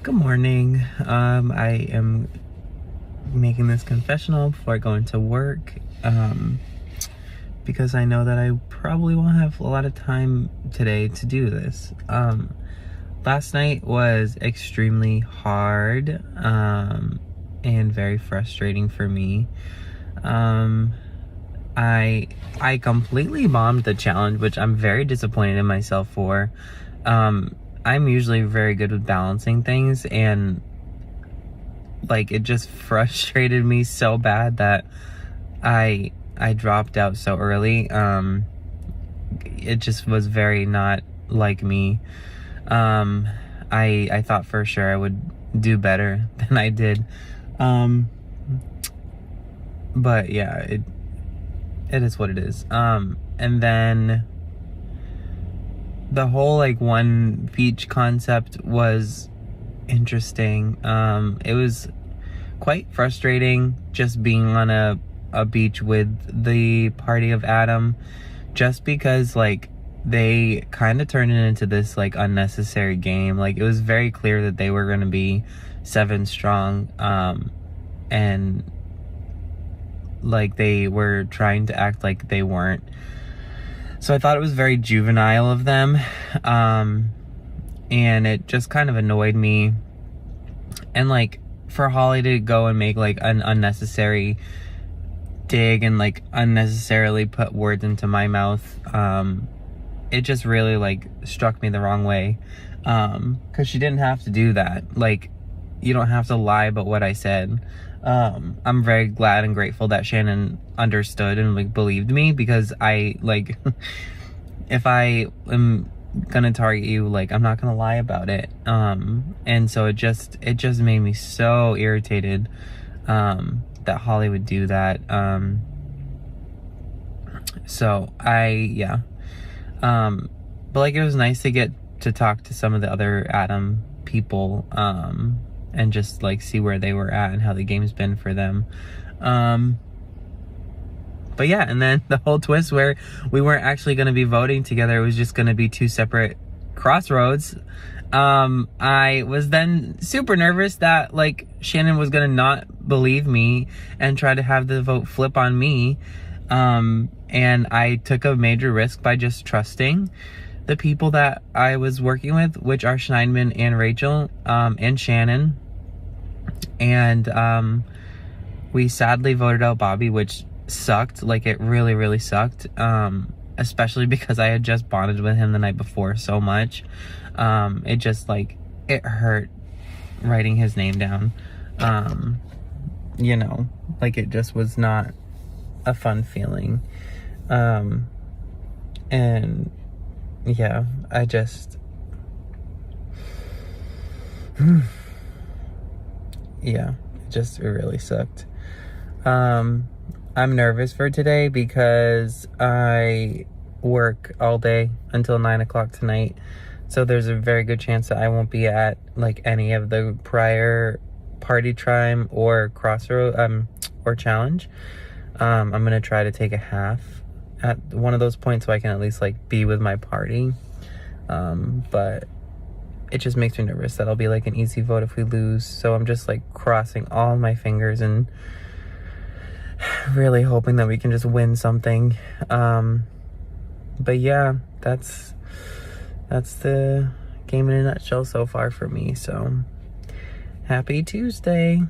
Good morning. I am making this confessional before I go into work because I know that I probably won't have a lot of time today to do this. Last night was extremely hard and very frustrating for me. I completely bombed the challenge, which I'm very disappointed in myself for. I'm usually very good with balancing things, and like it just frustrated me so bad that I dropped out so early. It just was very not like me. I thought for sure I would do better than I did. But yeah, it is what it is. And then the whole like one beach concept was interesting. It was quite frustrating just being on a beach with the party of Adam, just because like they kind of turned it into this like unnecessary game. Like it was very clear that they were going to be 7 strong, and like they were trying to act like they weren't. So I thought it was very juvenile of them, and it just kind of annoyed me. And like for Holly to go and make like an unnecessary dig and like unnecessarily put words into my mouth, it just really like struck me the wrong way, because she didn't have to do that. Like, you don't have to lie about what I said. I'm very glad and grateful that Shannon understood and like believed me, because I like if I am gonna target you, like I'm not gonna lie about it. And so it just made me so irritated that Holly would do that. So but like it was nice to get to talk to some of the other Adam people, and just like see where they were at and how the game's been for them. But yeah, and then the whole twist where we weren't actually going to be voting together, it was just going to be 2 separate crossroads. I was then super nervous that like Shannon was going to not believe me and try to have the vote flip on me. And I took a major risk by just trusting the people that I was working with, which are Schneidman and Rachel, and Shannon. And we sadly voted out Bobby, which sucked. Like it really, really sucked. Especially because I had just bonded with him the night before so much. It just like, it hurt writing his name down. You know, like it just was not a fun feeling. And yeah, I just yeah, it really sucked. I'm nervous for today because I work all day until 9 o'clock tonight. So there's a very good chance that I won't be at like any of the prior party time or crossroad or challenge. I'm gonna try to take a half at one of those points so I can at least like be with my party. But it just makes me nervous that I'll be like an easy vote if we lose. So I'm just like crossing all my fingers and really hoping that we can just win something. But yeah, that's the game in a nutshell so far for me. So happy Tuesday.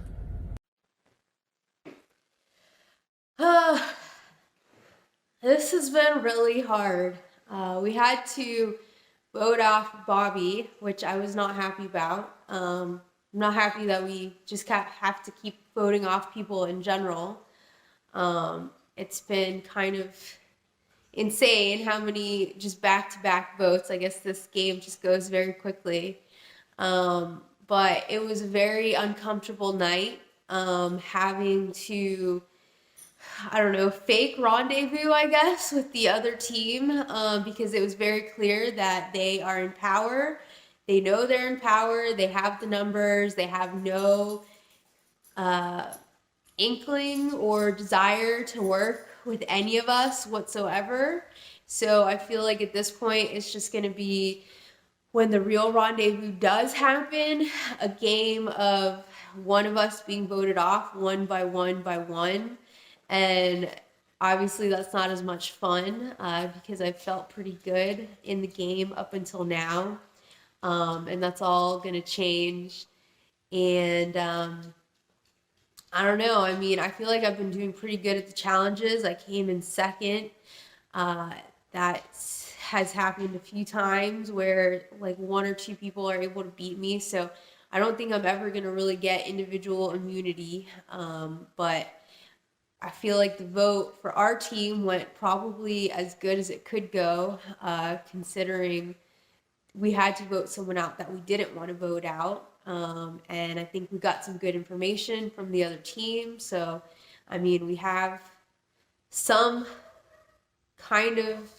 This has been really hard. We had to vote off Bobby, which I was not happy about. I'm not happy that we just have to keep voting off people in general. It's been kind of insane how many just back-to-back votes. I guess this game just goes very quickly. But it was a very uncomfortable night, having to, I don't know, fake rendezvous, I guess, with the other team, because it was very clear that they are in power. They know they're in power. They have the numbers. They have no inkling or desire to work with any of us whatsoever. So I feel like at this point, it's just going to be when the real rendezvous does happen, a game of one of us being voted off one by one by one. And obviously that's not as much fun because I felt pretty good in the game up until now. And that's all going to change. And I don't know. I mean, I feel like I've been doing pretty good at the challenges. I came in second. That has happened a few times where like one or two people are able to beat me. So I don't think I'm ever going to really get individual immunity. But I feel like the vote for our team went probably as good as it could go, considering we had to vote someone out that we didn't want to vote out. And I think we got some good information from the other team. So, I mean, we have some kind of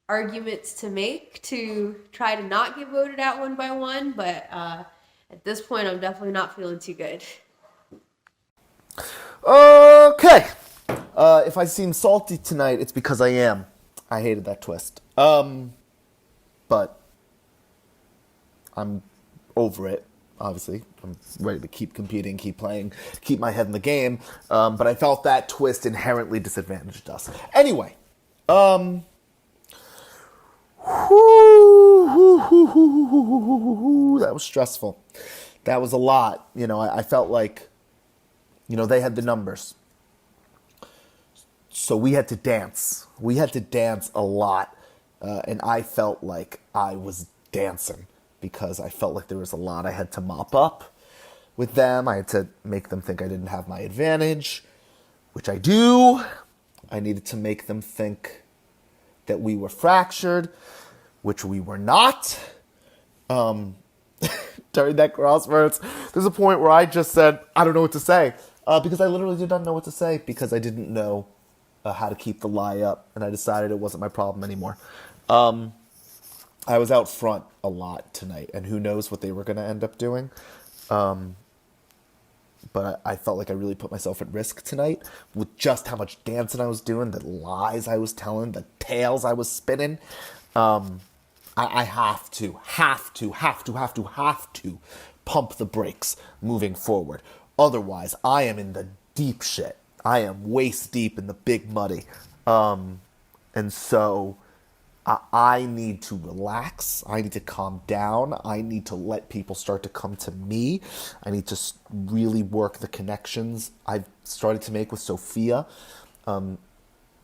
arguments to make to try to not get voted out one by one. But at this point, I'm definitely not feeling too good. Okay. If I seem salty tonight, it's because I am. I hated that twist. But I'm over it, obviously. I'm ready to keep competing, keep playing, keep my head in the game. But I felt that twist inherently disadvantaged us. Anyway, that was stressful. That was a lot. You know, I felt like, you know, they had the numbers. So we had to dance. We had to dance a lot. And I felt like I was dancing because I felt like there was a lot I had to mop up with them. I had to make them think I didn't have my advantage, which I do. I needed to make them think that we were fractured, which we were not. During that crossroads, there's a point where I just said, I don't know what to say. Because I literally did not know what to say because I didn't know how to keep the lie up. And I decided it wasn't my problem anymore. I was out front a lot tonight, and who knows what they were going to end up doing. But I felt like I really put myself at risk tonight with just how much dancing I was doing, the lies I was telling, the tales I was spinning. I have to pump the brakes moving forward. Otherwise, I am in the deep shit. I am waist deep in the big muddy. And so I need to relax. I need to calm down. I need to let people start to come to me. I need to really work the connections I've started to make with Sophia.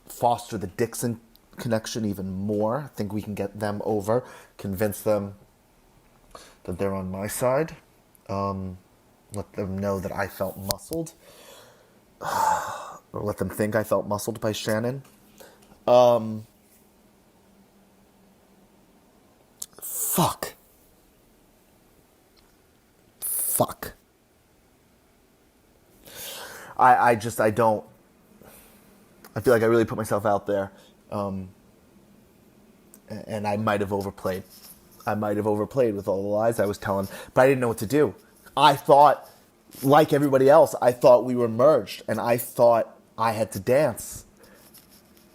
Foster the Dixon connection even more. I think we can get them over. Convince them that they're on my side. Let them know that I felt muscled. Or let them think I felt muscled by Shannon. Fuck. I don't. I feel like I really put myself out there. And I might have overplayed. I might have overplayed with all the lies I was telling, but I didn't know what to do. I thought, like everybody else, I thought we were merged, and I thought I had to dance.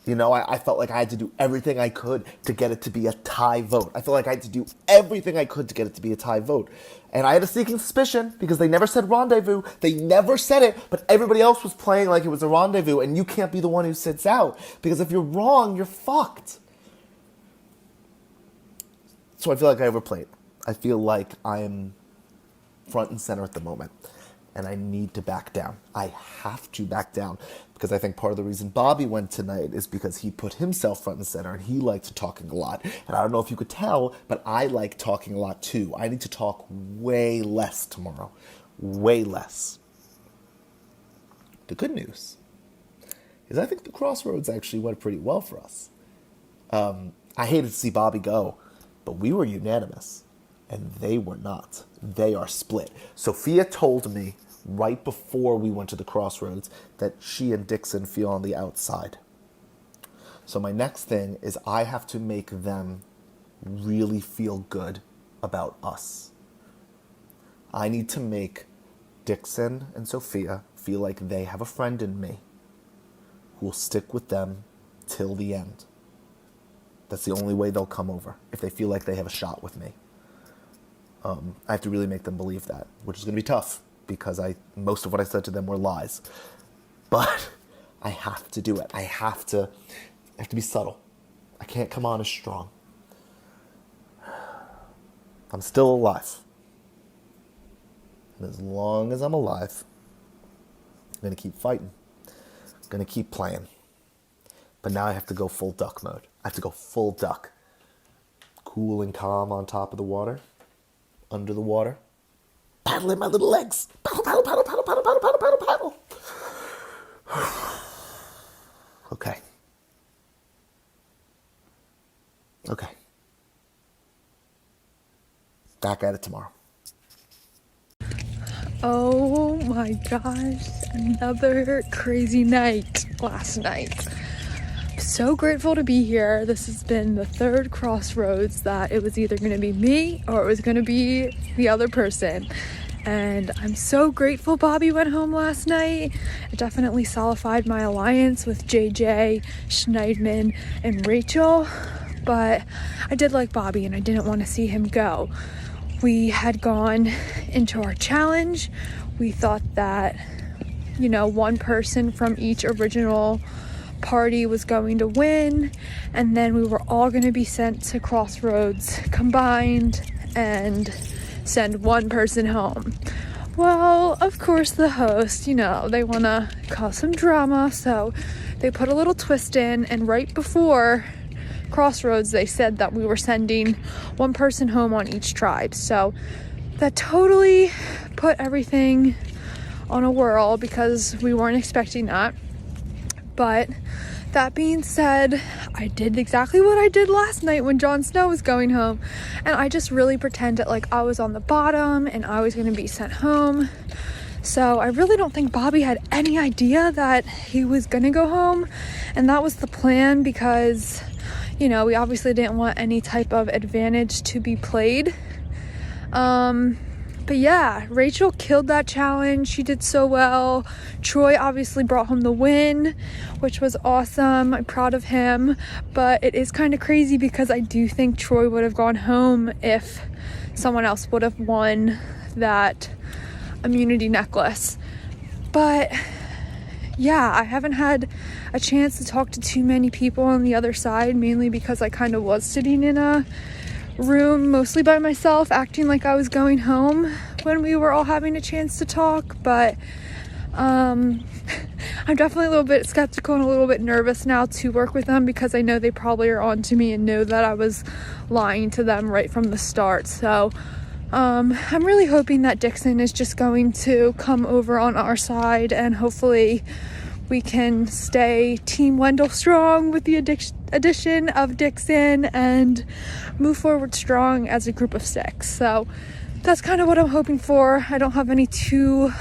You know, I felt like I had to do everything I could to get it to be a tie vote. I felt like I had to do everything I could to get it to be a tie vote. And I had a sneaking suspicion, because they never said rendezvous. They never said it, but everybody else was playing like it was a rendezvous, and you can't be the one who sits out. Because if you're wrong, you're fucked. So I feel like I overplayed. I feel like I am front and center at the moment. And I need to back down. I have to back down. Because I think part of the reason Bobby went tonight is because he put himself front and center and he liked talking a lot. And I don't know if you could tell, but I like talking a lot too. I need to talk way less tomorrow. Way less. The good news is I think the crossroads actually went pretty well for us. I hated to see Bobby go, but we were unanimous. And they were not. They are split. Sophia told me right before we went to the crossroads that she and Dixon feel on the outside. So my next thing is I have to make them really feel good about us. I need to make Dixon and Sophia feel like they have a friend in me who will stick with them till the end. That's the only way they'll come over, if they feel like they have a shot with me. I have to really make them believe that, which is going to be tough because most of what I said to them were lies. But I have to do it. I have to be subtle. I can't come on as strong. I'm still alive. And as long as I'm alive, I'm going to keep fighting. I'm going to keep playing. But now I have to go full duck mode. I have to go full duck. Cool and calm on top of the water. Under the water. Paddling my little legs. Paddle, paddle, paddle, paddle, paddle, paddle, paddle, paddle, paddle. Okay. Okay. Back at it tomorrow. Oh my gosh, another crazy night last night. So grateful to be here. This has been the third crossroads that it was either going to be me or it was going to be the other person. And I'm so grateful Bobby went home last night. It definitely solidified my alliance with JJ, Schneidman, and Rachel. But I did like Bobby and I didn't want to see him go. We had gone into our challenge. We thought that, one person from each original party was going to win, and then we were all going to be sent to Crossroads combined and send one person home. Well, of course the host, they want to cause some drama, so they put a little twist in, and right before Crossroads they said that we were sending one person home on each tribe. So that totally put everything on a whirl because we weren't expecting that. But that being said, I did exactly what I did last night when Jon Snow was going home, and I just really pretended like I was on the bottom and I was going to be sent home. So I really don't think Bobby had any idea that he was going to go home, and that was the plan because we obviously didn't want any type of advantage to be played. But yeah, Rachel killed that challenge. She did so well. Troy obviously brought home the win, which was awesome. I'm proud of him. But it is kind of crazy because I do think Troy would have gone home if someone else would have won that immunity necklace. But yeah, I haven't had a chance to talk to too many people on the other side, mainly because I kind of was sitting in a room mostly by myself, acting like I was going home when we were all having a chance to talk. But I'm definitely a little bit skeptical and a little bit nervous now to work with them because I know they probably are on to me and know that I was lying to them right from the start. So I'm really hoping that Dixon is just going to come over on our side, and hopefully we can stay Team Wendell strong with the addition of Dixon and move forward strong as a group of 6. So that's kind of what I'm hoping for. I don't have any too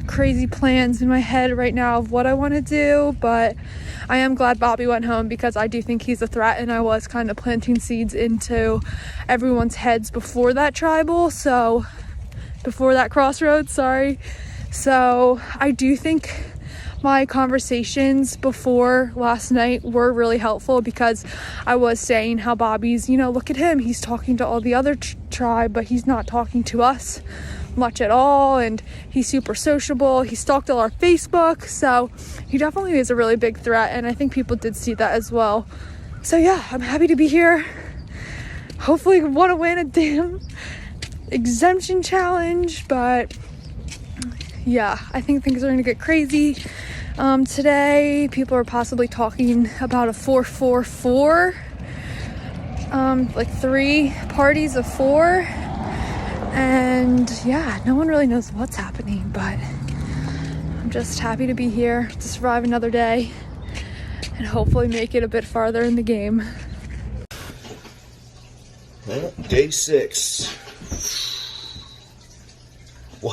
crazy plans in my head right now of what I want to do, but I am glad Bobby went home because I do think he's a threat, and I was kind of planting seeds into everyone's heads before that crossroads, So I do think my conversations before last night were really helpful because I was saying how Bobby's, look at him, he's talking to all the other tribe, but he's not talking to us much at all, and he's super sociable. He stalked all our Facebook, so he definitely is a really big threat, and I think people did see that as well. So yeah, I'm happy to be here. Hopefully want to win a damn exemption challenge, but yeah, I think things are going to get crazy. Today, people are possibly talking about a 4-4-4, like 3 parties of 4, and yeah, no one really knows what's happening, but I'm just happy to be here to survive another day and hopefully make it a bit farther in the game. Well, day 6. I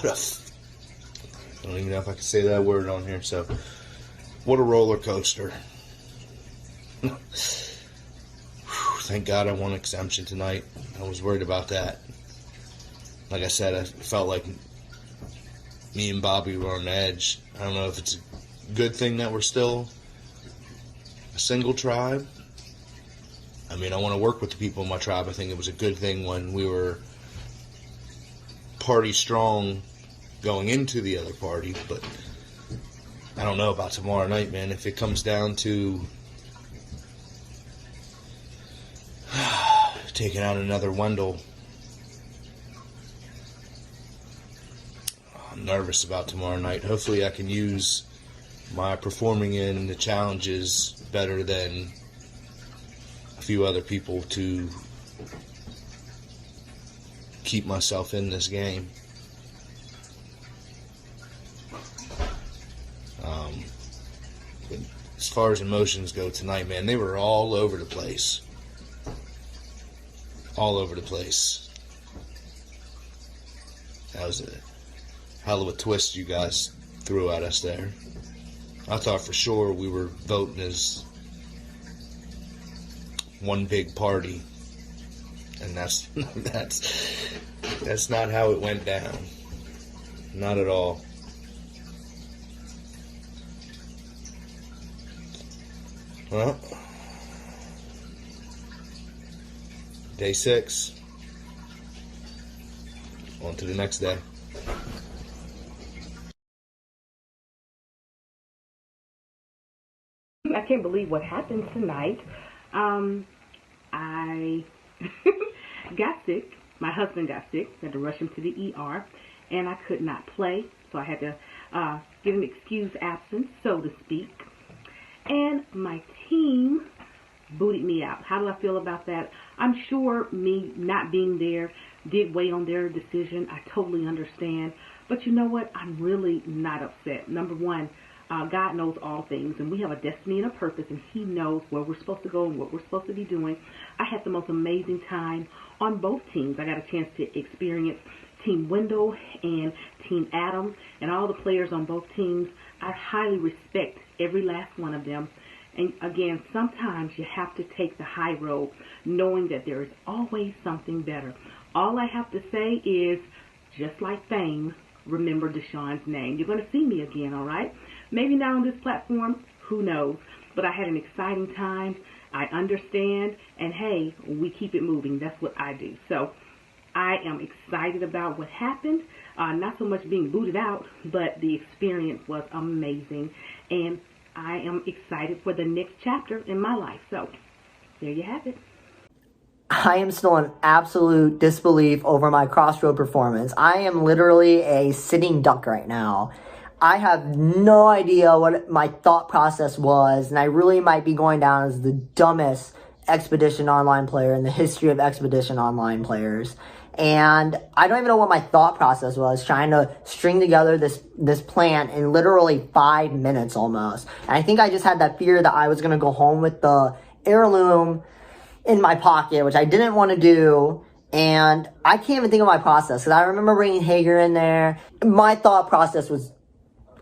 don't even know if I can say that word on here, so what a roller coaster. Thank God I won exemption tonight. I was worried about that. Like I said, I felt like me and Bobby were on edge. I don't know if it's a good thing that we're still a single tribe. I mean, I want to work with the people in my tribe. I think it was a good thing when we were party strong going into the other party, but I don't know about tomorrow night, man. If it comes down to taking out another Wendell, I'm nervous about tomorrow night. Hopefully I can use my performing in the challenges better than a few other people to keep myself in this game. But as far as emotions go tonight, man, they were all over the place. All over the place. That was a hell of a twist you guys threw at us there. I thought for sure we were voting as one big party, and that's not how it went down. Not at all. Well, day 6. On to the next day. I can't believe what happened tonight. I got sick. My husband got sick. I had to rush him to the ER, and I could not play, so I had to give him excused absence, so to speak. And my team booted me out. How do I feel about that? I'm sure me not being there did weigh on their decision. I totally understand. But you know what? I'm really not upset. Number one, God knows all things, and we have a destiny and a purpose, and He knows where we're supposed to go and what we're supposed to be doing. I had the most amazing time on both teams. I got a chance to experience Team Wendell and Team Adam and all the players on both teams. I highly respect every last one of them. And again, sometimes you have to take the high road, knowing that there is always something better. All I have to say is, just like fame, remember Deshaun's name. You're going to see me again, all right? Maybe not on this platform, who knows? But I had an exciting time. I understand. And hey, we keep it moving. That's what I do. So I am excited about what happened. Not so much being booted out, but the experience was amazing. And I am excited for the next chapter in my life. So there you have it. I am still in absolute disbelief over my crossroad performance. I am literally a sitting duck right now. I have no idea what my thought process was, and I really might be going down as the dumbest Expedition Online player in the history of Expedition Online players. And I don't even know what my thought process was, trying to string together this plan in literally 5 minutes almost. And I think I just had that fear that I was going to go home with the heirloom in my pocket, which I didn't want to do. And I can't even think of my process, because I remember bringing Hager in there. My thought process was,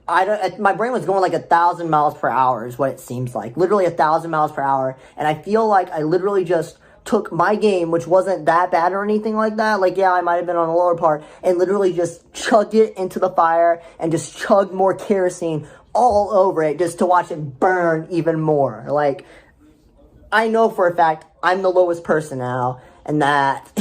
my brain was going like 1,000 miles per hour is what it seems like. Literally 1,000 miles per hour. And I feel like I literally just took my game, which wasn't that bad or anything like that. Like, yeah, I might have been on the lower part, and literally just chugged it into the fire and just chugged more kerosene all over it just to watch it burn even more. Like, I know for a fact I'm the lowest person now, and that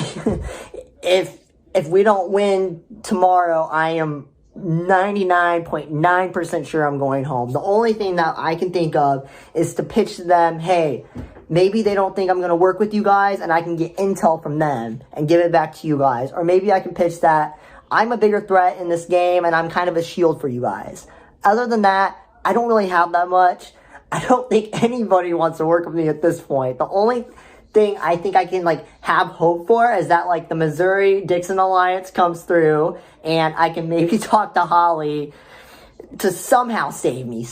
if we don't win tomorrow, I am 99.9% sure I'm going home. The only thing that I can think of is to pitch to them, hey, maybe they don't think I'm going to work with you guys, and I can get intel from them and give it back to you guys. Or maybe I can pitch that I'm a bigger threat in this game, and I'm kind of a shield for you guys. Other than that, I don't really have that much. I don't think anybody wants to work with me at this point. The only thing I think I can, like, have hope for is that, like, the Missouri-Dixon Alliance comes through, and I can maybe talk to Holly to somehow save me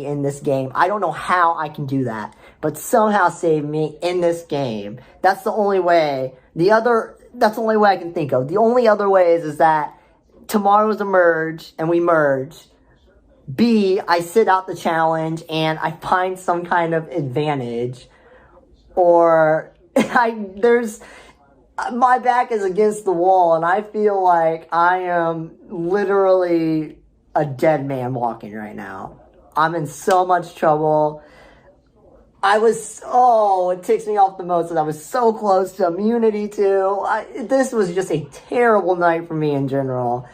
in this game. I don't know how I can do that, but somehow save me in this game. That's the only way. That's the only way I can think of. The only other way is that tomorrow's a merge, and we merge. B, I sit out the challenge, and I find some kind of advantage. Or my back is against the wall, and I feel like I am literally a dead man walking right now. I'm in so much trouble. it ticks me off the most that I was so close to immunity too. This was just a terrible night for me in general.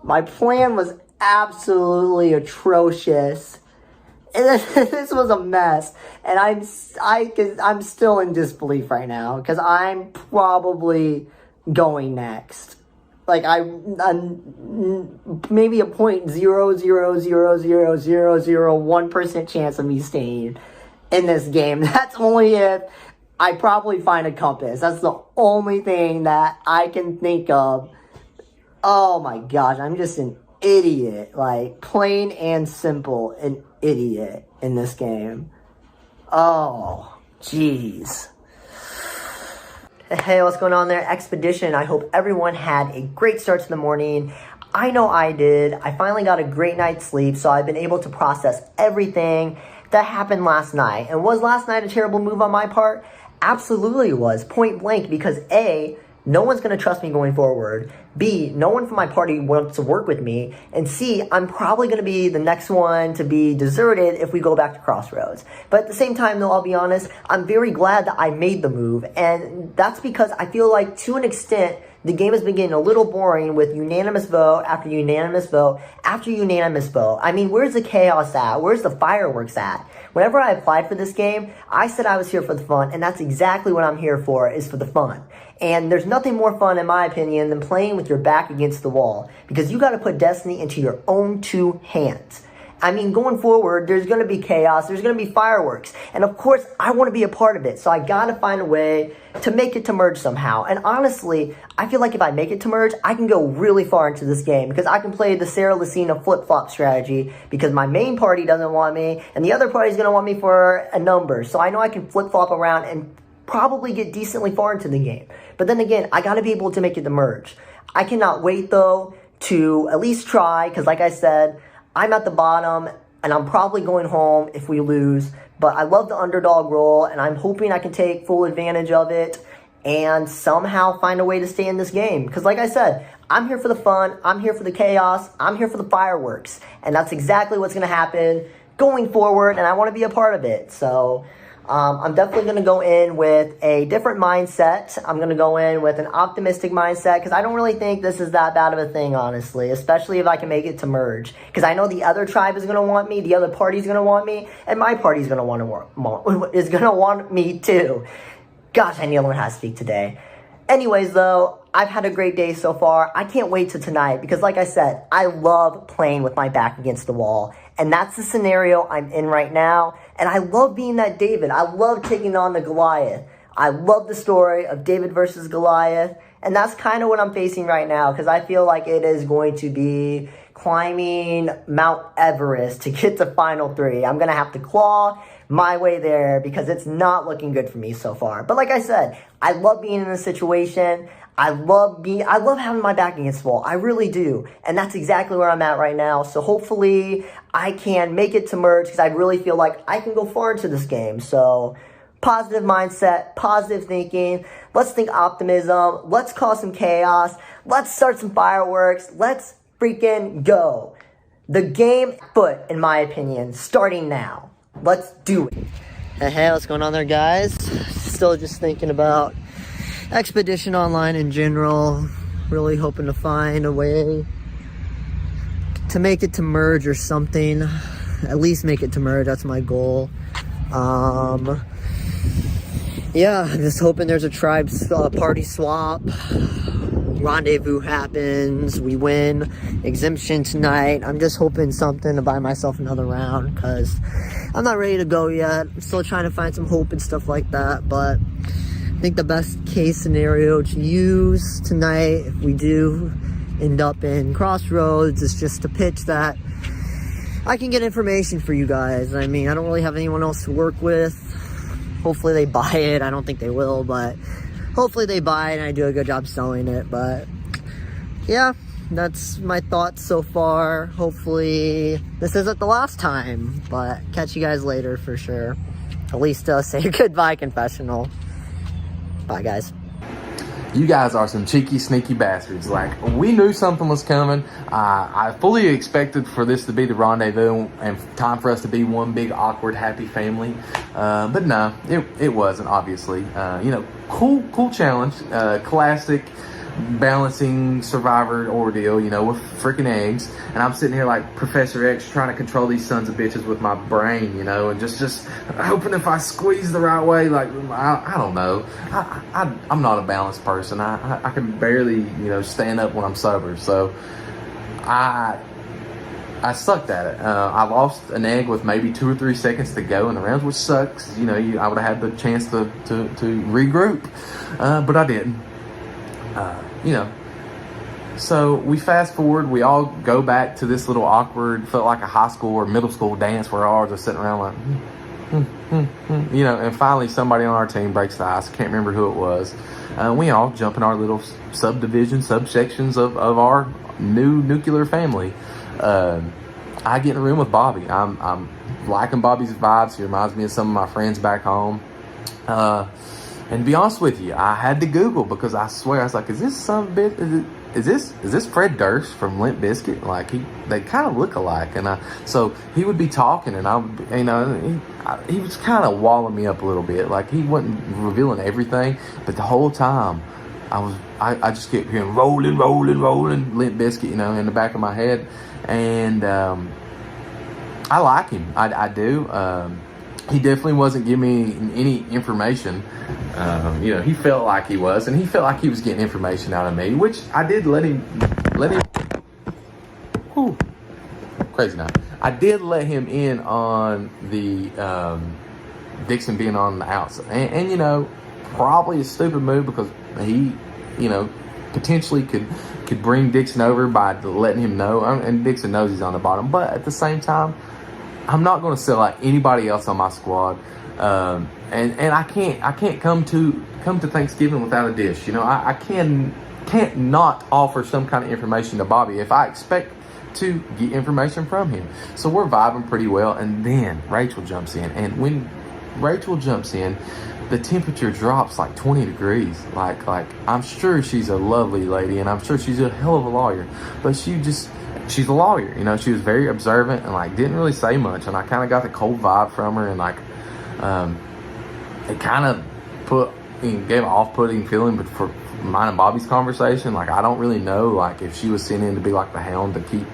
My plan was absolutely atrocious. This was a mess, and I'm still in disbelief right now because I'm probably going next. Like I'm maybe a 0.0000001% chance of me staying in this game. That's only if I probably find a compass. That's the only thing that I can think of. Oh my gosh, I'm just an idiot. Like, plain and simple, an idiot in this game. Oh, jeez. Hey, what's going on there? Expedition. I hope everyone had a great start to the morning. I know I did. I finally got a great night's sleep, so I've been able to process everything that happened last night. And was last night a terrible move on my part? Absolutely it was, point blank, because A, no one's going to trust me going forward. B, no one from my party wants to work with me. And C, I'm probably going to be the next one to be deserted if we go back to Crossroads. But at the same time, though, I'll be honest, I'm very glad that I made the move. And that's because I feel like, to an extent, the game has been getting a little boring with unanimous vote after unanimous vote after unanimous vote. I mean, where's the chaos at? Where's the fireworks at? Whenever I applied for this game, I said I was here for the fun, and that's exactly what I'm here for, is for the fun. And there's nothing more fun, in my opinion, than playing with your back against the wall, because you got to put destiny into your own two hands. I mean, going forward, there's going to be chaos, there's going to be fireworks, and of course, I want to be a part of it, so I got to find a way to make it to merge somehow. And honestly, I feel like if I make it to merge, I can go really far into this game, because I can play the Sarah Lucina flip-flop strategy, because my main party doesn't want me, and the other party's going to want me for a number, so I know I can flip-flop around and probably get decently far into the game. But then again, I got to be able to make it to merge. I cannot wait, though, to at least try, because like I said, I'm at the bottom, and I'm probably going home if we lose, but I love the underdog role, and I'm hoping I can take full advantage of it and somehow find a way to stay in this game. Because like I said, I'm here for the fun, I'm here for the chaos, I'm here for the fireworks, and that's exactly what's going to happen going forward, and I want to be a part of it. So I'm definitely going to go in with a different mindset. I'm going to go in with an optimistic mindset, because I don't really think this is that bad of a thing, honestly, especially if I can make it to merge. Because I know the other tribe is going to want me, the other party's going to want me, and my party's going to want me too. Gosh, I need to learn how to speak today. Anyways, though, I've had a great day so far. I can't wait till tonight, because like I said, I love playing with my back against the wall. And that's the scenario I'm in right now. And I love being that David. I love taking on the Goliath. I love the story of David versus Goliath. And that's kind of what I'm facing right now, because I feel like it is going to be climbing Mount Everest to get to Final 3. I'm going to have to claw my way there, because it's not looking good for me so far. But like I said, I love being in this situation. I love having my back against the wall. I really do. And that's exactly where I'm at right now. So hopefully I can make it to merge, because I really feel like I can go far into this game. So positive mindset, positive thinking. Let's think optimism. Let's cause some chaos. Let's start some fireworks. Let's freaking go. The game foot, in my opinion, starting now. Let's do it. Hey, what's going on there, guys? Still just thinking about Expedition Online in general. Really hoping to find a way to make it to merge or something. At least make it to merge. That's my goal. Yeah, I'm just hoping there's a tribe party swap. Rendezvous happens. We win. Exemption tonight. I'm just hoping something to buy myself another round, because I'm not ready to go yet. I'm still trying to find some hope and stuff like that, but I think the best case scenario to use tonight, if we do end up in Crossroads, is just to pitch that I can get information for you guys. I mean, I don't really have anyone else to work with. Hopefully they buy it. I don't think they will, but hopefully they buy it and I do a good job selling it. But yeah, that's my thoughts so far. Hopefully this isn't the last time, but catch you guys later for sure. At least say goodbye, Confessional. Bye, guys. You guys are some cheeky, sneaky bastards. Like, we knew something was coming. I fully expected for this to be the rendezvous and time for us to be one big, awkward, happy family. But no, it wasn't, obviously. Cool challenge. Classic balancing survivor ordeal, with freaking eggs. And I'm sitting here like Professor X trying to control these sons of bitches with my brain, and just hoping if I squeeze the right way, like, I don't know. I'm not a balanced person. I can barely, stand up when I'm sober. So I sucked at it. I lost an egg with maybe 2 or 3 seconds to go in the rounds, which sucks. I would have had the chance to regroup, but I didn't. So we fast forward, we all go back to this little awkward, felt like a high school or middle school dance where all are just sitting around like, and finally somebody on our team breaks the ice. I can't remember who it was. We all jump in our little subsections of our new nuclear family. I get in a room with Bobby. I'm liking Bobby's vibes. He reminds me of some of my friends back home. And to be honest with you, I had to Google because I swear I was like, is this some bit? Is this Fred Durst from Limp Bizkit? Like they kind of look alike, and so he would be talking, and he was kind of walling me up a little bit. Like he wasn't revealing everything, but the whole time I just kept hearing rolling Limp Bizkit, in the back of my head, and I like him. I do. He definitely wasn't giving me any information. He felt like he was, and he felt like he was getting information out of me, which I did let him. Whew, crazy now. I did let him in on the Dixon being on the outside, and probably a stupid move because he, potentially could bring Dixon over by letting him know, and Dixon knows he's on the bottom, but at the same time, I'm not going to sell out anybody else on my squad, and I can't come to Thanksgiving without a dish. I can't not offer some kind of information to Bobby if I expect to get information from him. So we're vibing pretty well, and then Rachel jumps in, and when Rachel jumps in, the temperature drops like 20 degrees. Like I'm sure she's a lovely lady, and I'm sure she's a hell of a lawyer, but she's a lawyer, she was very observant and didn't really say much, and I kind of got the cold vibe from her, and it kind of gave an off-putting feeling, but for mine and Bobby's conversation, I don't really know if she was sent in to be like the hound to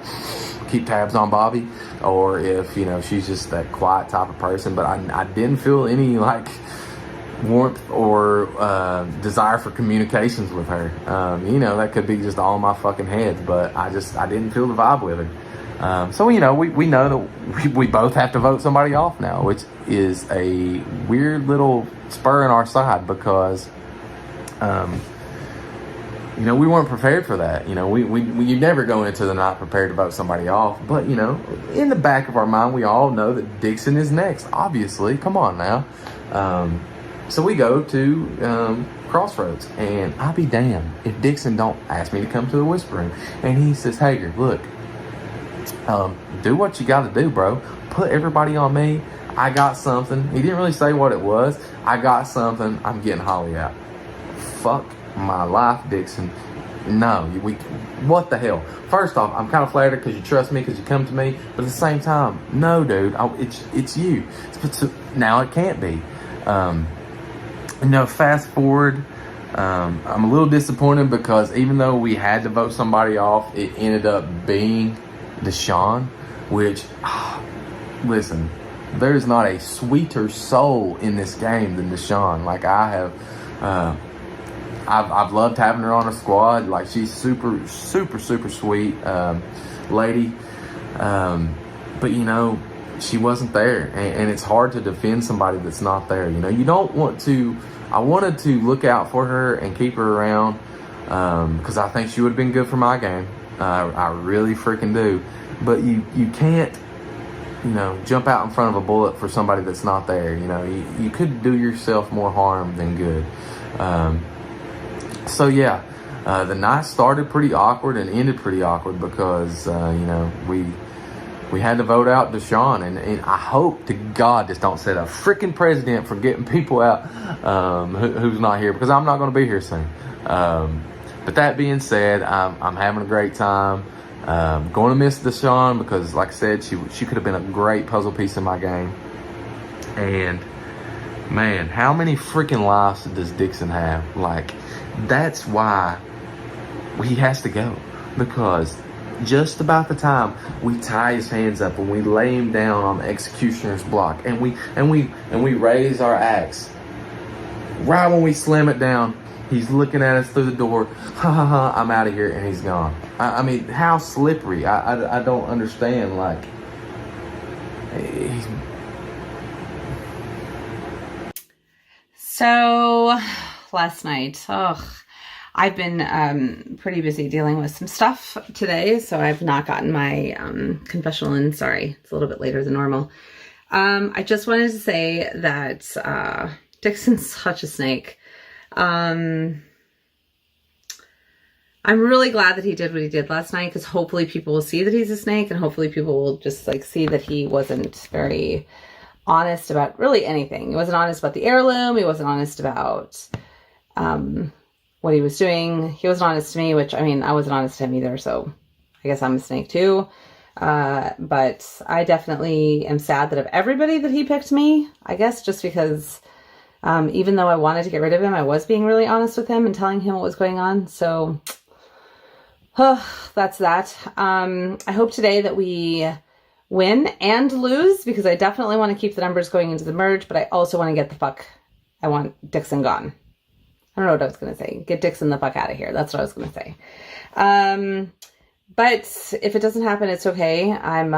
keep tabs on Bobby, or if she's just that quiet type of person, but I didn't feel any warmth or desire for communications with her. That could be just all in my fucking head, but I didn't feel the vibe with her. So we know that we both have to vote somebody off now, which is a weird little spur in our side because we weren't prepared for that. You never go into the night prepared to vote somebody off, but in the back of our mind, we all know that Dixon is next, obviously. Come on now. So we go to Crossroads, and I'll be damned if Dixon don't ask me to come to the Whispering. And he says, Hager, look, do what you got to do, bro. Put everybody on me. I got something. He didn't really say what it was. I got something. I'm getting Holly out. Fuck my life, Dixon. No, what the hell? First off, I'm kind of flattered because you trust me, because you come to me. But at the same time, no, dude, it's you. Now it can't be. Fast forward, I'm a little disappointed because even though we had to vote somebody off, it ended up being Deshaun, which, listen, there's not a sweeter soul in this game than Deshaun. I've loved having her on a squad. She's super, super, super sweet lady, but she wasn't there, and it's hard to defend somebody that's not there. You don't want to. I wanted to look out for her and keep her around because I think she would have been good for my game. I really freaking do. But you can't, jump out in front of a bullet for somebody that's not there. You could do yourself more harm than good. So yeah, the night started pretty awkward and ended pretty awkward because we had to vote out Deshaun, and I hope to God this don't set a freaking precedent for getting people out who's not here, because I'm not going to be here soon. But that being said, I'm having a great time. Going to miss Deshaun because, like I said, she could have been a great puzzle piece in my game. And man, how many freaking lives does Dixon have? Like, that's why he has to go, because just about the time we tie his hands up and we lay him down on the executioner's block and we raise our axe, right when we slam it down, he's looking at us through the door. Ha ha ha! I'm out of here, and he's gone. I mean, how slippery! I don't understand. Like, so last night, I've been pretty busy dealing with some stuff today, so I've not gotten my confessional in. Sorry, it's a little bit later than normal. I just wanted to say that Dixon's such a snake. I'm really glad that he did what he did last night, because hopefully people will see that he's a snake, and hopefully people will just like see that he wasn't very honest about really anything. He wasn't honest about the heirloom. He wasn't honest about what he was doing. He wasn't honest to me, which, I mean, I wasn't honest to him either, so I guess I'm a snake too. But I definitely am sad that of everybody that he picked me, I guess, just because even though I wanted to get rid of him, I was being really honest with him and telling him what was going on. So that's that. I hope today that we win and lose, because I definitely want to keep the numbers going into the merge, but I also want to get I want Dixon gone. I don't know what I was going to say. Get Dixon the fuck out of here. That's what I was going to say. But if it doesn't happen, it's okay. I'm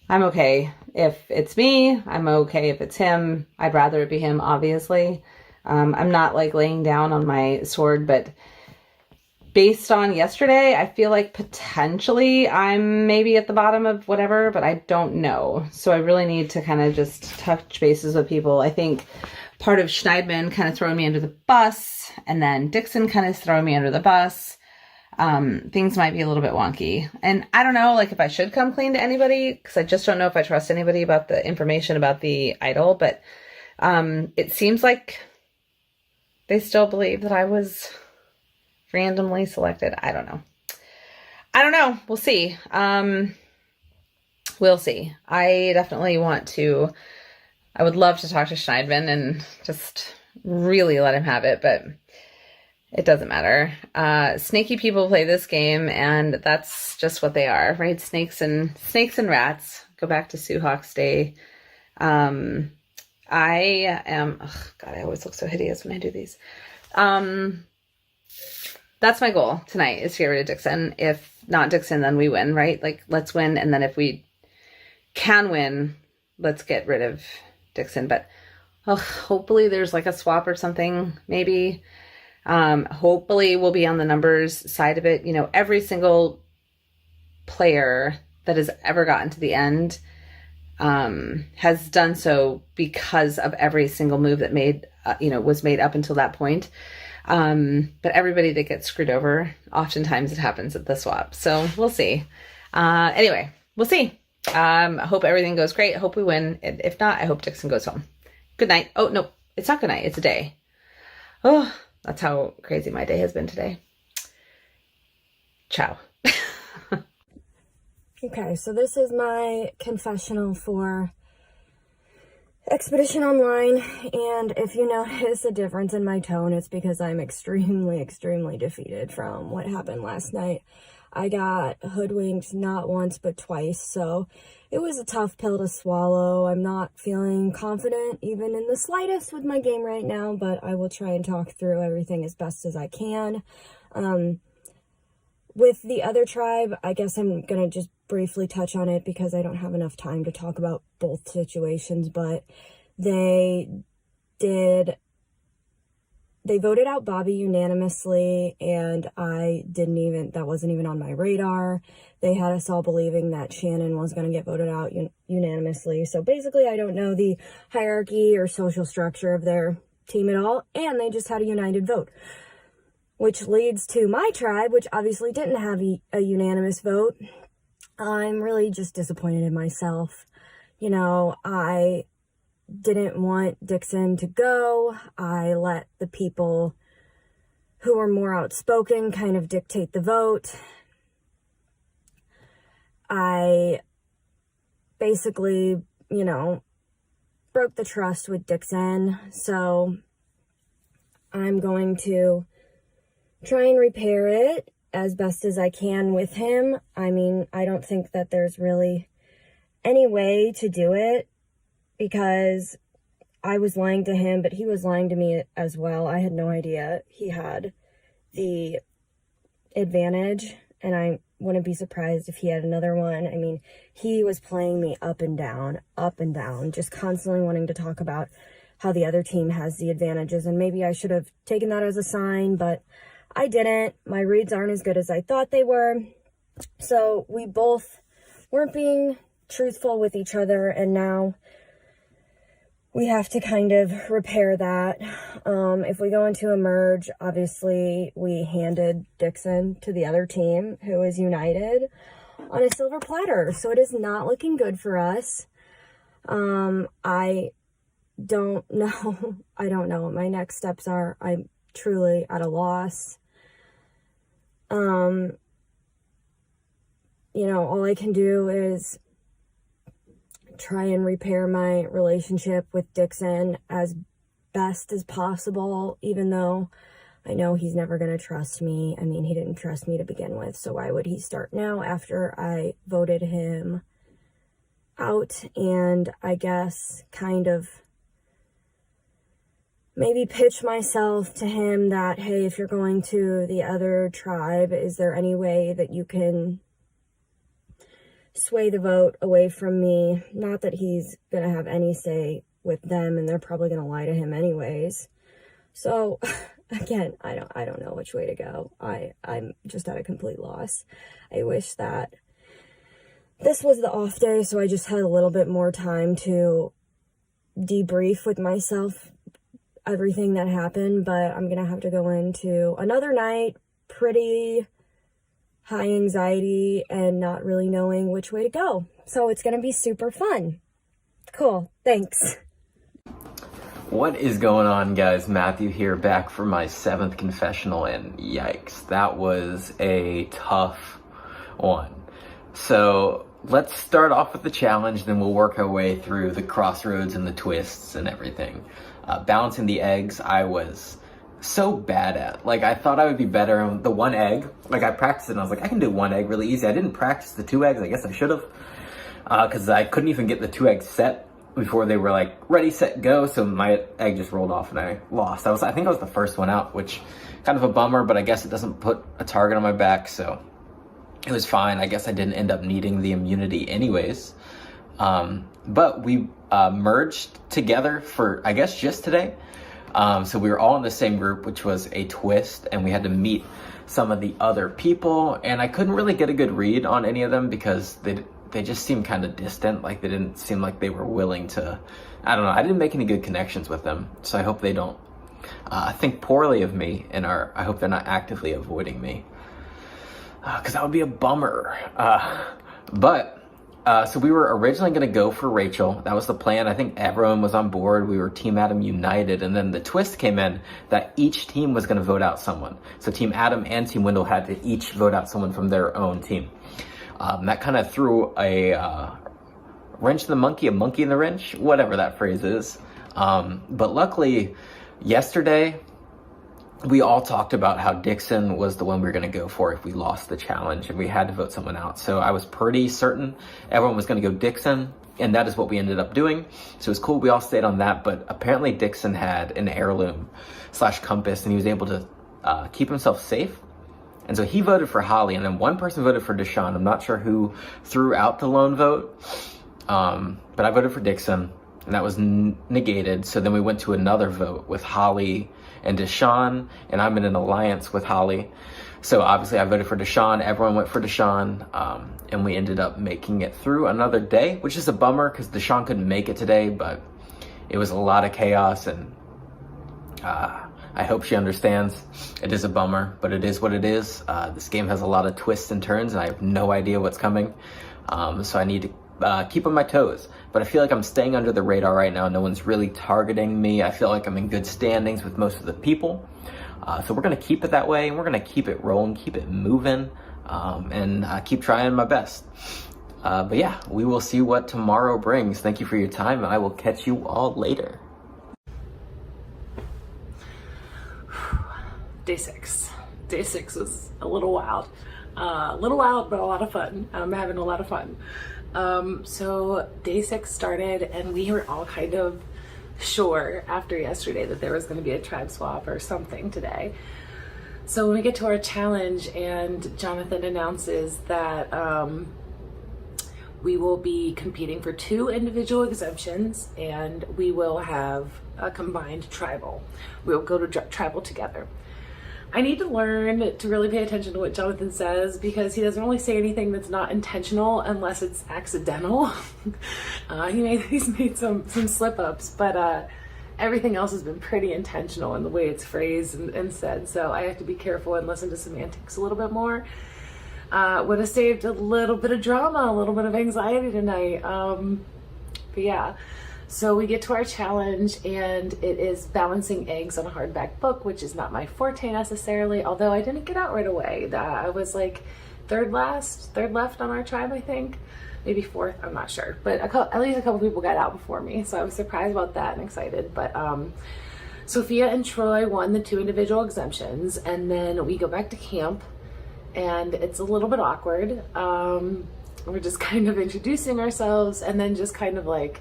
okay if it's me. I'm okay if it's him. I'd rather it be him, obviously. I'm not like laying down on my sword, but based on yesterday, I feel like potentially I'm maybe at the bottom of whatever, but I don't know. So I really need to kind of just touch bases with people. I think part of Schneidman kind of throwing me under the bus, and then Dixon kind of throwing me under the bus. Things might be a little bit wonky. And I don't know, like, if I should come clean to anybody, because I just don't know if I trust anybody about the information about the idol. But it seems like they still believe that I was randomly selected. I don't know. We'll see. We'll see. I definitely I would love to talk to Schneidman and just really let him have it, but it doesn't matter. Snaky people play this game, and that's just what they are, right? Snakes and rats. Go back to Sue Hawk's day. I am, oh God, I always look so hideous when I do these. That's my goal tonight, is to get rid of Dixon. If not Dixon, then we win, right? Like, let's win. And then if we can win, let's get rid of Dixon. But hopefully there's like a swap or something, maybe. Hopefully we'll be on the numbers side of it. You know, every single player that has ever gotten to the end has done so because of every single move that was made up until that point. But everybody that gets screwed over, oftentimes it happens at the swap. So we'll see. Anyway, we'll see. I hope everything goes great. I hope we win. If not, I hope Dixon goes home. Good night. Oh, no, it's not good night. It's a day. Oh, that's how crazy my day has been today. Ciao. Okay, so this is my confessional for Expedition Online, and if you notice a difference in my tone, it's because I'm extremely, extremely defeated from what happened last night. I got hoodwinked not once but twice, so it was a tough pill to swallow. I'm not feeling confident even in the slightest with my game right now, but I will try and talk through everything as best as I can. With the other tribe, I guess I'm going to just briefly touch on it because I don't have enough time to talk about both situations, but they voted out Bobby unanimously, and that wasn't even on my radar. They had us all believing that Shannon was going to get voted out unanimously. So basically, I don't know the hierarchy or social structure of their team at all, and they just had a united vote. Which leads to my tribe, which obviously didn't have a unanimous vote. I'm really just disappointed in myself. You know, I didn't want Dixon to go. I let the people who were more outspoken kind of dictate the vote. I basically, you know, broke the trust with Dixon. So I'm going to try and repair it as best as I can with him. I mean, I don't think that there's really any way to do it because I was lying to him, but he was lying to me as well. I had no idea he had the advantage, and I wouldn't be surprised if he had another one. I mean, he was playing me up and down, just constantly wanting to talk about how the other team has the advantages, and maybe I should have taken that as a sign, but I didn't. My reads aren't as good as I thought they were. So we both weren't being truthful with each other, and now we have to kind of repair that. If we go into a merge, obviously we handed Dixon to the other team who is united on a silver platter. So it is not looking good for us. I don't know. I don't know what my next steps are. I'm truly at a loss. You know, all I can do is try and repair my relationship with Dixon as best as possible, even though I know he's never going to trust me. I mean, he didn't trust me to begin with, so why would he start now after I voted him out? And I guess kind of maybe pitch myself to him that, hey, if you're going to the other tribe, is there any way that you can sway the vote away from me? Not that he's going to have any say with them, and they're probably going to lie to him anyways. So again, I don't know which way to go. I'm just at a complete loss. I wish that this was the off day, so I just had a little bit more time to debrief with myself everything that happened, but I'm going to have to go into another night pretty high anxiety and not really knowing which way to go. So it's going to be super fun. Cool. Thanks. What is going on, guys? Matthew here, back for my 7th confessional, and yikes, that was a tough one. So let's start off with the challenge, then we'll work our way through the crossroads and the twists and everything. Balancing the eggs, I was so bad at. Like, I thought I would be better on the 1 egg. Like, I practiced it and I was like, I can do 1 egg really easy. I didn't practice the 2 eggs. I guess I should have, because I couldn't even get the 2 eggs set before they were like ready, set, go. So my egg just rolled off and I lost. I think I was the first one out, which kind of a bummer, but I guess it doesn't put a target on my back, so it was fine. I guess I didn't end up needing the immunity anyways. But we merged together for, I guess, just today. So we were all in the same group, which was a twist, and we had to meet some of the other people, and I couldn't really get a good read on any of them because they just seemed kind of distant. Like, they didn't seem like they were willing to, I don't know, I didn't make any good connections with them, so I hope they don't think poorly of me, and I hope they're not actively avoiding me, because that would be a bummer. So we were originally going to go for Rachel. That was the plan. I think everyone was on board. We were Team Adam united. And then the twist came in that each team was going to vote out someone. So Team Adam and Team Wendell had to each vote out someone from their own team. That kind of threw a wrench in the monkey, a monkey in the wrench, whatever that phrase is. But luckily, yesterday, we all talked about how Dixon was the one we were going to go for if we lost the challenge, and we had to vote someone out. So I was pretty certain everyone was going to go Dixon, and that is what we ended up doing. So it was cool. We all stayed on that, but apparently Dixon had an heirloom / compass, and he was able to keep himself safe. And so he voted for Holly, and then one person voted for Deshaun. I'm not sure who threw out the lone vote, but I voted for Dixon, and that was negated. So then we went to another vote with Holly and Deshaun, and I'm in an alliance with Holly. So obviously I voted for Deshaun, everyone went for Deshaun, and we ended up making it through another day, which is a bummer because Deshaun couldn't make it today, but it was a lot of chaos, and I hope she understands. It is a bummer, but it is what it is. This game has a lot of twists and turns, and I have no idea what's coming. So I need to keep on my toes. But I feel like I'm staying under the radar right now. No one's really targeting me. I feel like I'm in good standings with most of the people. So we're going to keep it that way, and we're going to keep it rolling, keep it moving, and keep trying my best. But yeah, we will see what tomorrow brings. Thank you for your time, and I will catch you all later. Day 6. Day 6 was a little wild. But a lot of fun. I'm having a lot of fun. So day 6 started, and we were all kind of sure after yesterday that there was going to be a tribe swap or something today. So when we get to our challenge and Jonathan announces that we will be competing for 2 individual exemptions, and we will have a combined tribal. We'll go to tribal together. I need to learn to really pay attention to what Jonathan says, because he doesn't really say anything that's not intentional unless it's accidental. He's made some slip-ups, but everything else has been pretty intentional in the way it's phrased and said, so I have to be careful and listen to semantics a little bit more. Would have saved a little bit of drama, a little bit of anxiety tonight. But yeah. So we get to our challenge, and it is balancing eggs on a hardback book, which is not my forte necessarily, although I didn't get out right away. I was like third left on our tribe, I think. Maybe 4th, I'm not sure. But at least a couple people got out before me, so I was surprised about that and excited. But Sophia and Troy won the 2 individual exemptions, and then we go back to camp, and it's a little bit awkward. We're just kind of introducing ourselves, and then just kind of like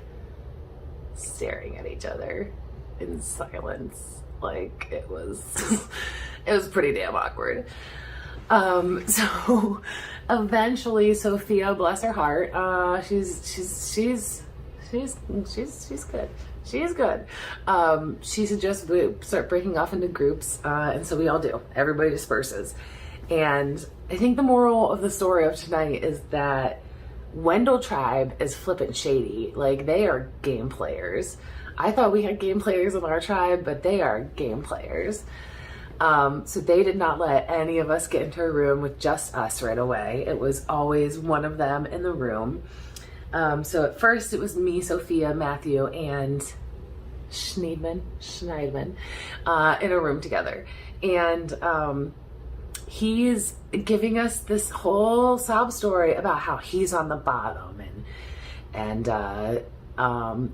staring at each other in silence. Like it was pretty damn awkward. So eventually Sophia, bless her heart, she's good. She is good. She suggests we start breaking off into groups, and so we all do. Everybody disperses. And I think the moral of the story of tonight is that Wendell tribe is flippin' shady. Like, they are game players. I thought we had game players in our tribe, but they are game players. So they did not let any of us get into a room with just us right away. It was always one of them in the room. So at first it was me, Sophia, Matthew, and Schneidman in a room together. And he's giving us this whole sob story about how he's on the bottom, and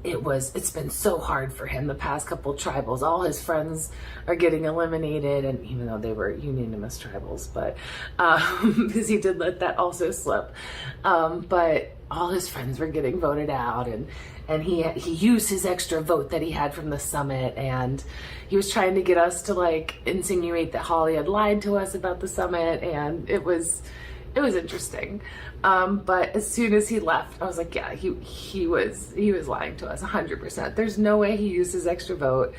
it's been so hard for him the past couple tribals. All his friends are getting eliminated, and even though they were unanimous tribals, but because he did let that also slip, but all his friends were getting voted out, and he used his extra vote that he had from the summit, and he was trying to get us to like insinuate that Holly had lied to us about the summit, and it was interesting. But as soon as he left, I was like, yeah, he was lying to us 100%. There's no way he used his extra vote.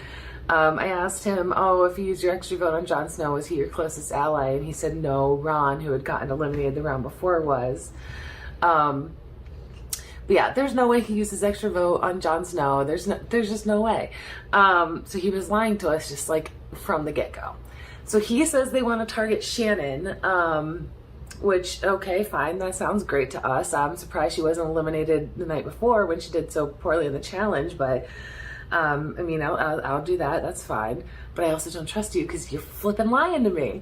I asked him, if you used your extra vote on Jon Snow, was he your closest ally? And he said no, Ron, who had gotten eliminated the round before, was. But yeah, there's no way he used his extra vote on Jon Snow. There's just no way. So he was lying to us just like from the get-go. So he says they want to target Shannon, which, okay, fine. That sounds great to us. I'm surprised she wasn't eliminated the night before when she did so poorly in the challenge, but I'll do that. That's fine. But I also don't trust you because you're flipping lying to me.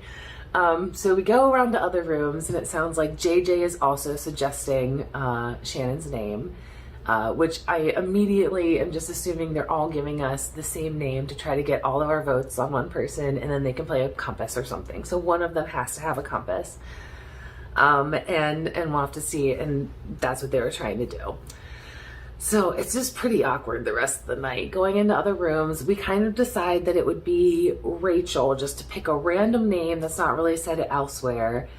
So we go around to other rooms, and it sounds like JJ is also suggesting Shannon's name, which I immediately am just assuming they're all giving us the same name to try to get all of our votes on one person, and then they can play a compass or something. So one of them has to have a compass, and we'll have to see, and that's what they were trying to do. So it's just pretty awkward the rest of the night. Going into other rooms, we kind of decide that it would be Rachel, just to pick a random name that's not really said elsewhere.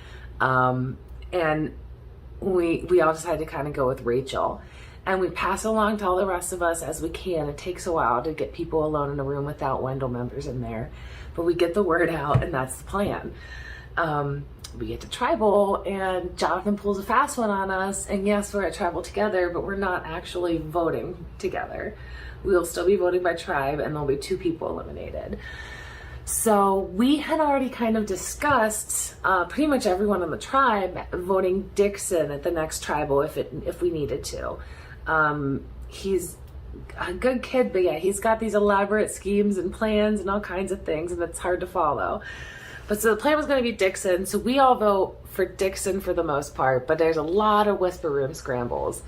And we all decided to kind of go with Rachel. And we pass it along to all the rest of us as we can. It takes a while to get people alone in a room without Wendell members in there. But we get the word out, and that's the plan. We get to tribal, and Jonathan pulls a fast one on us, and yes, we're at tribal together, but we're not actually voting together. we will still be voting by tribe, and there'll be 2 people eliminated. So we had already kind of discussed, pretty much everyone on the tribe voting Dixon at the next tribal if we needed to. He's a good kid, but yeah, he's got these elaborate schemes and plans and all kinds of things, and it's hard to follow. But so the plan was going to be Dixon, so we all vote for Dixon for the most part, but there's a lot of whisper room scrambles.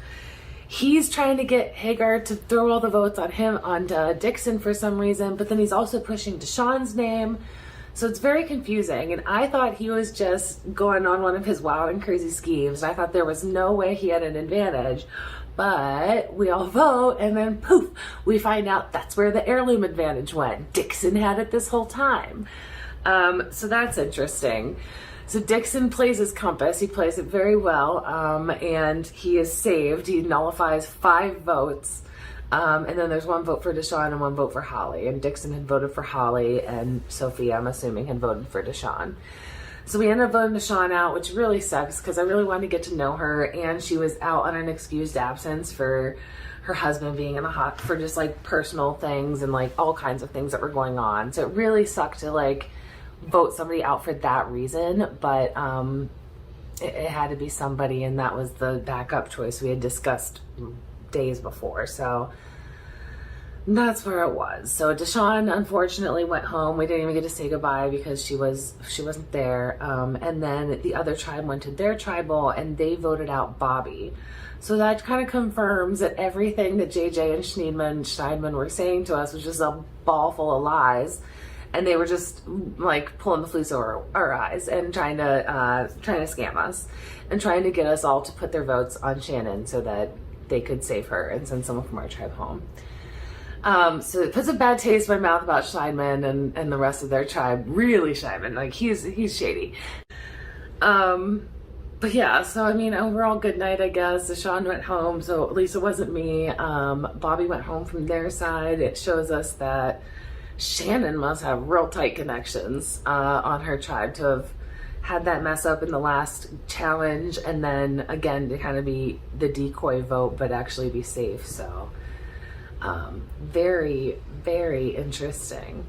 He's trying to get Hagar to throw all the votes on him, on Dixon for some reason, but then he's also pushing Deshaun's name. So it's very confusing, and I thought he was just going on one of his wild and crazy schemes. I thought there was no way he had an advantage, but we all vote, and then poof, we find out that's where the heirloom advantage went. Dixon had it this whole time. So that's interesting. So Dixon plays his compass. He plays it very well, and he is saved. He nullifies 5 votes, and then there's 1 vote for Deshaun and 1 vote for Holly. And Dixon had voted for Holly, and Sophie, I'm assuming, had voted for Deshaun. So we ended up voting Deshaun out, which really sucks because I really wanted to get to know her, and she was out on an excused absence for her husband being in the for just like personal things and like all kinds of things that were going on. So it really sucked to like vote somebody out for that reason, but it had to be somebody, and that was the backup choice we had discussed days before. So that's where it was. So Deshaun unfortunately went home. We didn't even get to say goodbye because she wasn't there. And then the other tribe went to their tribal, and they voted out Bobby. So that kind of confirms that everything that JJ and Schneidman were saying to us was just a ball full of lies. And they were just like pulling the fleece over our eyes and trying to scam us and trying to get us all to put their votes on Shannon so that they could save her and send someone from our tribe home. So it puts a bad taste in my mouth about Schneidman and the rest of their tribe. Really Schneidman, like he's shady. But yeah, so I mean, overall good night, I guess. Deshaun went home, so at least it wasn't me. Bobby went home from their side. It shows us that Shannon must have real tight connections on her tribe to have had that mess up in the last challenge, and then again to kind of be the decoy vote but actually be safe. So very, very interesting.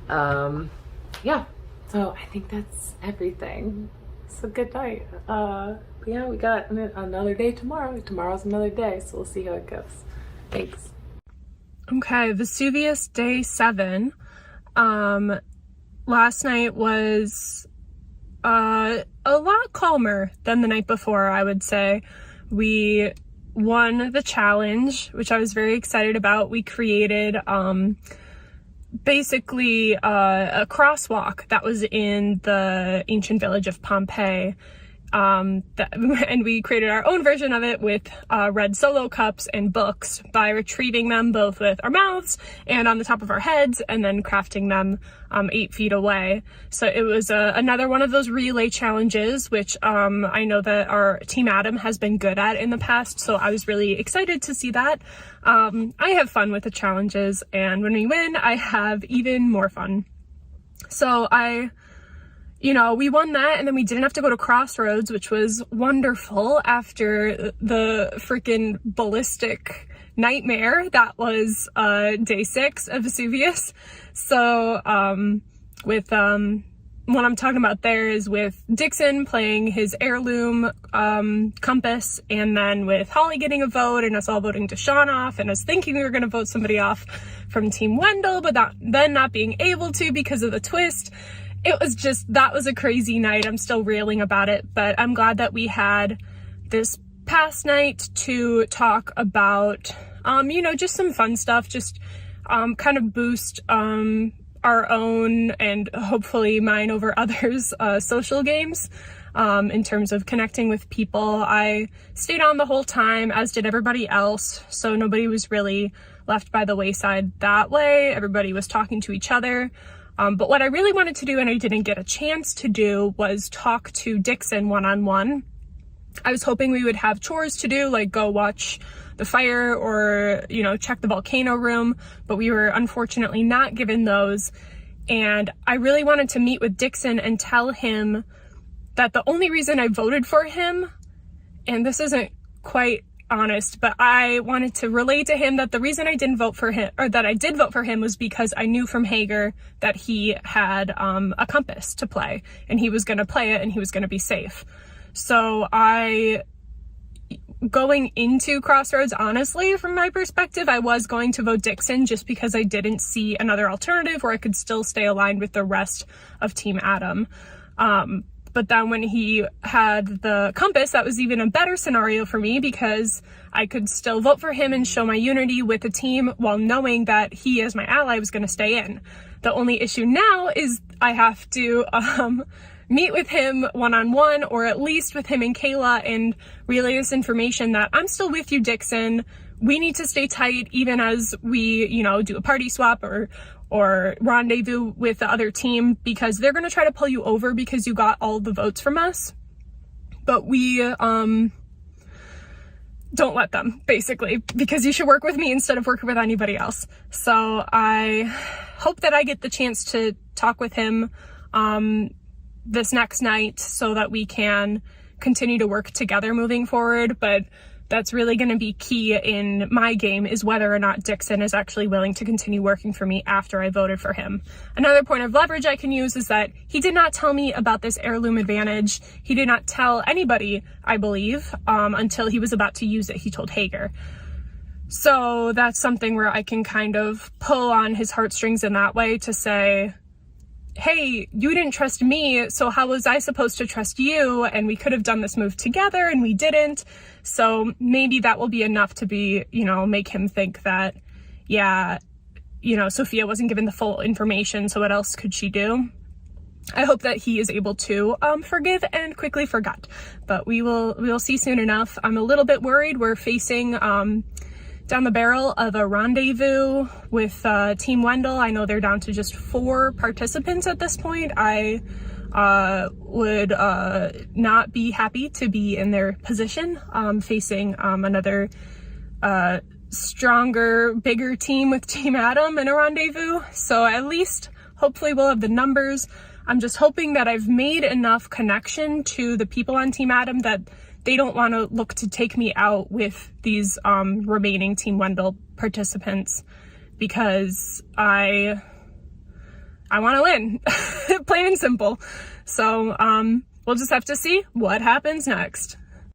Yeah, so I think that's everything. So good night. Yeah, we got another day tomorrow. Tomorrow's another day, so we'll see how it goes. Thanks. Okay, Vesuvius day 7. Last night was a lot calmer than the night before, I would say. We won the challenge, which I was very excited about. We created basically a crosswalk that was in the ancient village of Pompeii. And we created our own version of it with red Solo cups and books by retrieving them both with our mouths and on the top of our heads, and then crafting them 8 feet away. So it was another one of those relay challenges, which I know that our Team Adam has been good at in the past, so I was really excited to see that. I have fun with the challenges, and when we win, I have even more fun. So we won that, and then we didn't have to go to Crossroads, which was wonderful after the freaking ballistic nightmare that was day 6 of Vesuvius. So what I'm talking about there is with Dixon playing his heirloom compass, and then with Holly getting a vote and us all voting Deshaun off, and us thinking we were going to vote somebody off from Team Wendell, but then not being able to because of the twist. It was that was a crazy night. I'm still reeling about it, but I'm glad that we had this past night to talk about, just some fun stuff, just kind of boost our own and hopefully mine over others' social games in terms of connecting with people. I stayed on the whole time, as did everybody else, so nobody was really left by the wayside that way. Everybody was talking to each other. But what I really wanted to do, and I didn't get a chance to do, was talk to Dixon one-on-one. I was hoping we would have chores to do, like go watch the fire or, check the volcano room, but we were unfortunately not given those. And I really wanted to meet with Dixon and tell him that the only reason I voted for him, and this isn't quite honest, but I wanted to relay to him that the reason I didn't vote for him, or that I did vote for him, was because I knew from Hager that he had a compass to play, and he was going to play it, and he was going to be safe. So going into Crossroads, honestly, from my perspective, I was going to vote Dixon just because I didn't see another alternative where I could still stay aligned with the rest of Team Adam. But then when he had the compass, that was even a better scenario for me because I could still vote for him and show my unity with the team while knowing that he, as my ally, was going to stay in. The only issue now is I have to meet with him one-on-one, or at least with him and Kayla, and relay this information that I'm still with you, Dixon. We need to stay tight even as we, do a party swap or rendezvous with the other team, because they're going to try to pull you over because you got all the votes from us. But we don't let them, basically, because you should work with me instead of working with anybody else. So I hope that I get the chance to talk with him this next night so that we can continue to work together moving forward. But that's really going to be key in my game, is whether or not Dixon is actually willing to continue working for me after I voted for him. Another point of leverage I can use is that he did not tell me about this heirloom advantage. He did not tell anybody, I believe, until he was about to use it. He told Hager. So that's something where I can kind of pull on his heartstrings in that way to say, hey, you didn't trust me, so how was I supposed to trust you? And we could have done this move together and we didn't. So maybe that will be enough to be, make him think that, Sophia wasn't given the full information, so what else could she do? I hope that he is able to forgive and quickly forget, but we will see soon enough. I'm a little bit worried. We're facing down the barrel of a rendezvous with Team Wendell. I know they're down to just 4 participants at this point. I would not be happy to be in their position, facing another stronger, bigger team with Team Adam in a rendezvous. So at least, hopefully, we'll have the numbers. I'm just hoping that I've made enough connection to the people on Team Adam that they don't want to look to take me out with these remaining Team Wendell participants, because I want to win, plain and simple. So we'll just have to see what happens next.